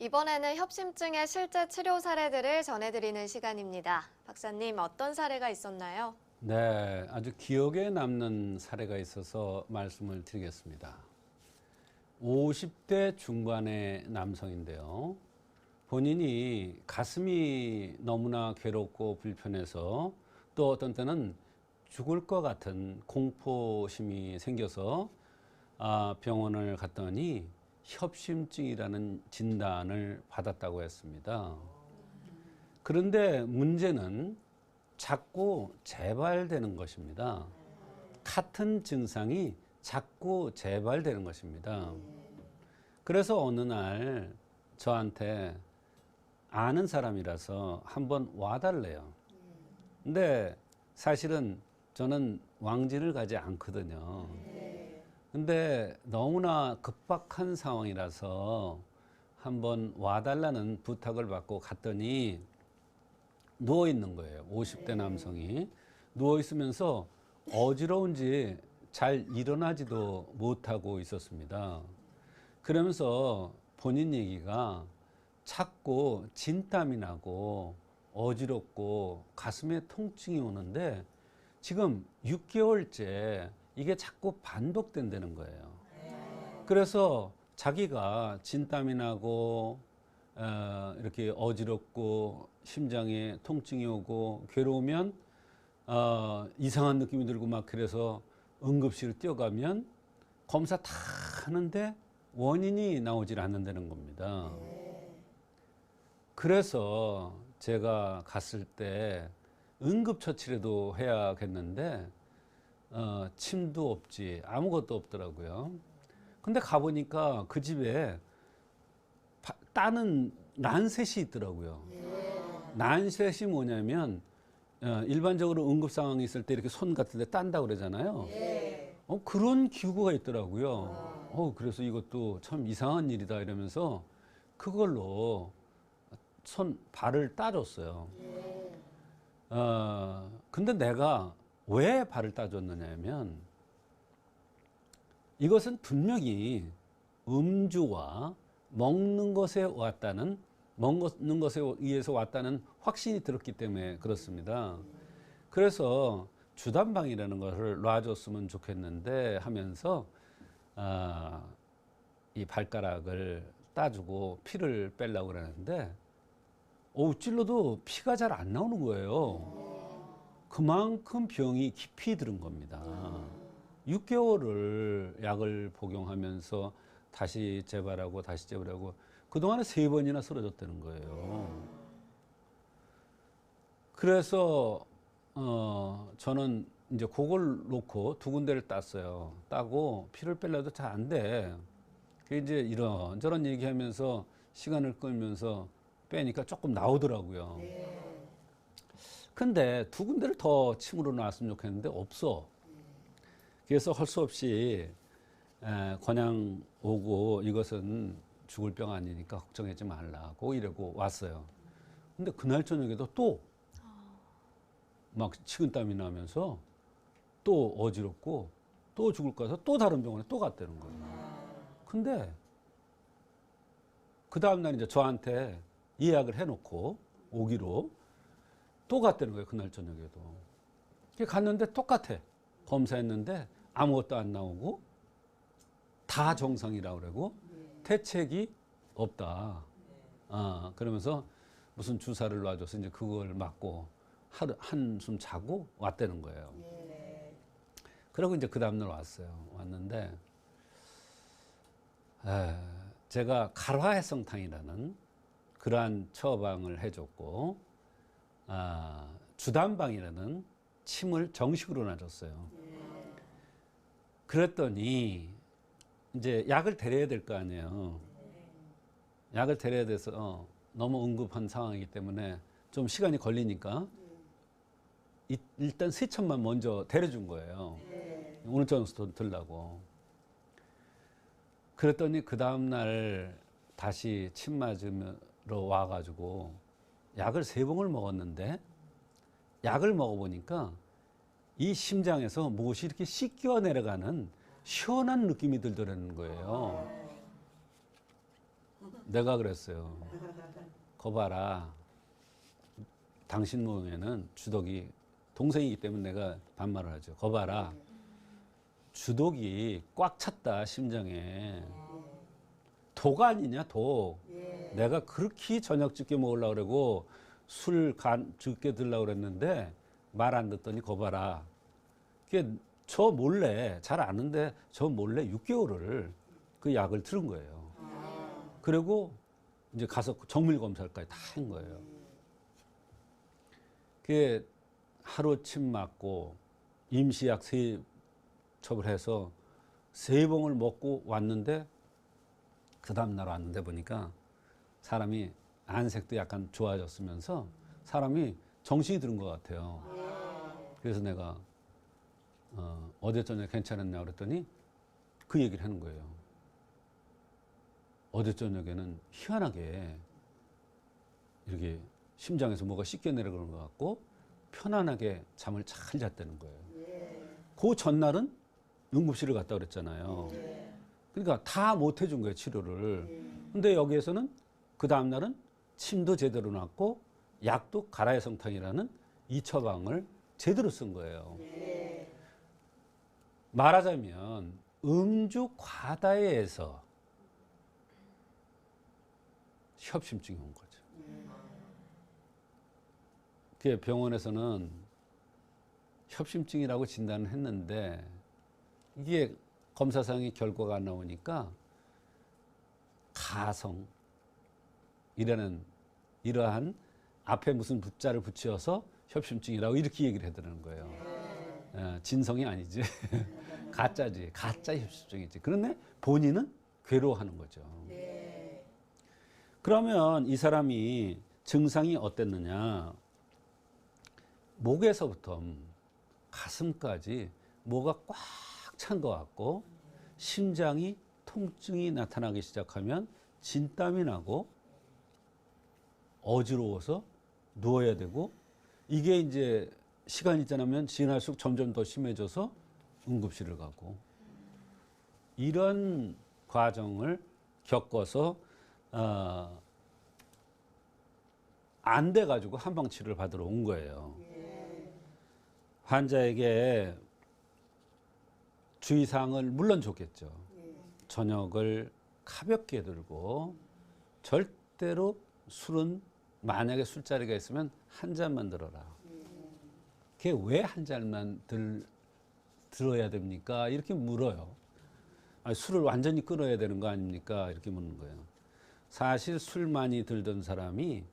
이번에는 협심증의 실제 치료 사례들을 전해드리는 시간입니다. 박사님, 어떤 사례가 있었나요? 네, 아주 기억에 남는 사례가 있어서 말씀을 드리겠습니다. 50대 중반의 남성인데요. 본인이 가슴이 너무나 괴롭고 불편해서 또 어떤 때는 죽을 것 같은 공포심이 생겨서 병원을 갔더니 협심증이라는 진단을 받았다고 했습니다. 그런데 문제는 자꾸 재발되는 것입니다. 같은 증상이 자꾸 재발되는 것입니다. 그래서 어느 날 저한테 아는 사람이라서 한번 와달래요. 근데 사실은 저는 왕진을 가지 않거든요. 근데 너무나 급박한 상황이라서 한번 와달라는 부탁을 받고 갔더니 누워 있는 거예요. 50대 남성이 누워 있으면서 어지러운지 잘 일어나지도 못하고 있었습니다. 그러면서 본인 얘기가 자꾸 진땀이 나고 어지럽고 가슴에 통증이 오는데 지금 6개월째 이게 자꾸 반복된다는 거예요. 그래서 자기가 진땀이 나고 이렇게 어지럽고 심장에 통증이 오고 괴로우면 이상한 느낌이 들고 막 그래서 응급실을 뛰어가면 검사 다 하는데 원인이 나오질 않는다는 겁니다. 그래서 제가 갔을 때 응급처치라도 해야겠는데 침도 없지 아무것도 없더라고요. 근데 가보니까 그 집에 따는 란셋이 있더라고요. 란셋이 뭐냐면 일반적으로 응급 상황이 있을 때 이렇게 손 같은 데 딴다고 그러잖아요. 그런 기구가 있더라고요. 그래서 이것도 참 이상한 일이다 이러면서 그걸로 발을 따줬어요. 근데 내가 왜 발을 따줬느냐면 이것은 분명히 음주와 먹는 것에 의해서 왔다는 확신이 들었기 때문에 그렇습니다. 그래서 주단방이라는 것을 놔줬으면 좋겠는데 하면서 이 발가락을 따주고 피를 빼려고 그러는데 찔러도 피가 잘 안 나오는 거예요. 그만큼 병이 깊이 들은 겁니다. 6개월을 약을 복용하면서 다시 재발하고 다시 재발하고 그동안에 3번이나 쓰러졌다는 거예요. 그래서 저는 이제 그걸 놓고 2군데를 땄어요. 따고 피를 빼려도 잘 안 돼. 이제 이런저런 얘기하면서 시간을 끌면서 빼니까 조금 나오더라고요. 근데 2군데를 더 침으로 놨으면 좋겠는데 없어. 그래서 할 수 없이 그냥 오고 이것은 죽을 병 아니니까 걱정하지 말라고 이러고 왔어요. 근데 그날 저녁에도 또 막 식은땀이 나면서 또 어지럽고 또 죽을 것 같아서 또 다른 병원에 또 갔다는 거예요. 근데 그 다음날 이제 저한테 예약을 해놓고 오기로 또 갔다는 거예요. 그날 저녁에도. 갔는데 똑같아. 검사했는데 아무것도 안 나오고 다 정상이라고 그러고 대책이 없다. 그러면서 무슨 주사를 놔줘서 이제 그걸 맞고 한숨 자고 왔다는 거예요. 그리고 이제 그 다음날 왔어요. 왔는데 제가 갈화해성탕이라는 그러한 처방을 해줬고 주단방이라는 침을 정식으로 놔줬어요. 그랬더니 이제 약을 데려야 될 거 아니에요. 약을 데려야 돼서 너무 응급한 상황이기 때문에 좀 시간이 걸리니까 일단 세척만 먼저 데려준 거예요. 오늘 저녁부터 들라고. 그랬더니 그 다음날 다시 침 맞으러 와가지고 약을 3봉을 먹었는데 약을 먹어보니까 이 심장에서 무엇이 이렇게 씻겨 내려가는 시원한 느낌이 들더라는 거예요. 내가 그랬어요. 거봐라. 당신 몸에는 주독이 동생이기 때문에 내가 반말을 하죠. 거봐라. 주독이 꽉 찼다 심장에. 독 아니냐 독. 내가 그렇게 저녁 늦게 먹으려고 그러고 술 늦게 들려고 그랬는데 말 안 듣더니 거봐라. 그게 저 몰래 잘 아는데 저 몰래 6개월을 그 약을 들은 거예요. 그리고 이제 가서 정밀 검사까지 다 한 거예요. 그게 하루 침 맞고 임시약 3첩을 해서 3봉을 먹고 왔는데 그 다음날 왔는데 보니까 사람이 안색도 약간 좋아졌으면서 사람이 정신이 드는 것 같아요. 그래서 내가 어제 저녁에 괜찮았냐 그랬더니 그 얘기를 하는 거예요. 어제 저녁에는 희한하게 이렇게 심장에서 뭐가 씻겨 내려가는 것 같고 편안하게 잠을 잘 잤다는 거예요. 그 전날은 응급실을 갔다 그랬잖아요. 그러니까 다 못 해준 거예요, 치료를. 근데 여기에서는 그 다음날은 침도 제대로 놨고 약도 가라의 성탕이라는 이 처방을 제대로 쓴 거예요. 말하자면 음주 과다에 의해서 협심증이 온 거죠. 그 병원에서는 협심증이라고 진단을 했는데 이게 검사상의 결과가 안 나오니까 가성 이러한 앞에 무슨 붙자를 붙여서 협심증이라고 이렇게 얘기를 해드리는 거예요. 진성이 아니지. 가짜지. 가짜 협심증이지. 그런데 본인은 괴로워하는 거죠. 그러면 이 사람이 증상이 어땠느냐. 목에서부터 가슴까지 뭐가 꽉 찬 것 같고 심장이 통증이 나타나기 시작하면 진땀이 나고 어지러워서 누워야 되고 이게 이제 시간이 지나면 지날수록 점점 더 심해져서 응급실을 가고 이런 과정을 겪어서 안 돼가지고 한방 치료를 받으러 온 거예요. 환자에게 주의사항을 물론 줬겠죠. 저녁을 가볍게 들고 절대로 술은 만약에 술자리가 있으면 한 잔만 들어라. 그게 왜 한 잔만 들어야 됩니까? 이렇게 물어요. 아니, 술을 완전히 끊어야 되는 거 아닙니까? 이렇게 묻는 거예요. 사실 술 많이 들던 사람이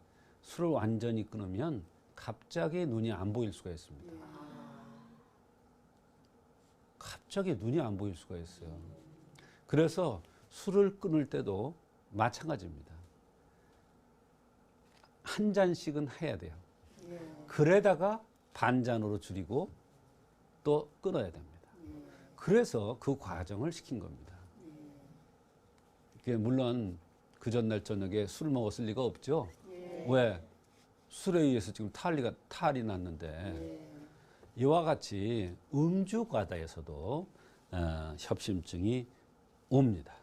술을 완전히 끊으면 갑자기 눈이 안 보일 수가 있습니다. 갑자기 눈이 안 보일 수가 있어요. 그래서 술을 끊을 때도 마찬가지입니다. 한 잔씩은 해야 돼요. 그러다가 반 잔으로 줄이고 또 끊어야 됩니다. 그래서 그 과정을 시킨 겁니다. 물론 그 전날 저녁에 술 먹었을 리가 없죠. 왜? 술에 의해서 지금 탈이 났는데 이와 같이 음주 과다에서도 협심증이 옵니다.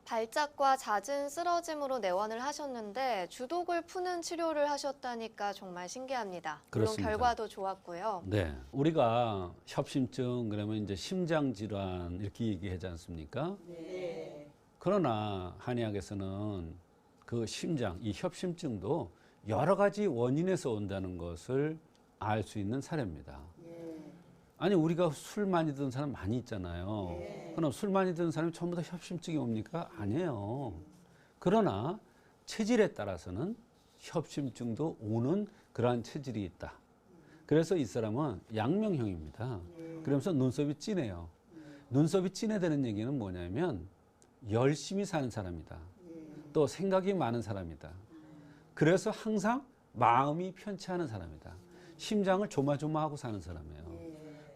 발작과 잦은 쓰러짐으로 내원을 하셨는데 주독을 푸는 치료를 하셨다니까 정말 신기합니다. 물론 그렇습니다. 결과도 좋았고요. 네, 우리가 협심증 그러면 이제 심장 질환 이렇게 얘기하지 않습니까? 네. 그러나 한의학에서는 그 심장, 이 협심증도 여러 가지 원인에서 온다는 것을 알 수 있는 사례입니다. 아니 우리가 술 많이 드는 사람 많이 있잖아요. 그럼 술 많이 드는 사람이 전부 다 협심증이 옵니까? 아니에요. 그러나 체질에 따라서는 협심증도 오는 그러한 체질이 있다. 그래서 이 사람은 양명형입니다. 그러면서 눈썹이 진해요. 눈썹이 진해되는 얘기는 뭐냐면 열심히 사는 사람이다. 또 생각이 많은 사람이다. 그래서 항상 마음이 편치 않은 사람이다. 심장을 조마조마하고 사는 사람이에요.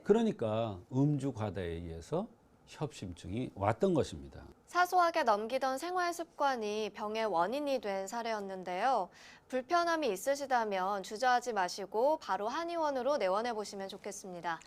그러니까 음주 과다에 의해서 협심증이 왔던 것입니다. 사소하게 넘기던 생활 습관이 병의 원인이 된 사례였는데요. 불편함이 있으시다면 주저하지 마시고 바로 한의원으로 내원해 보시면 좋겠습니다.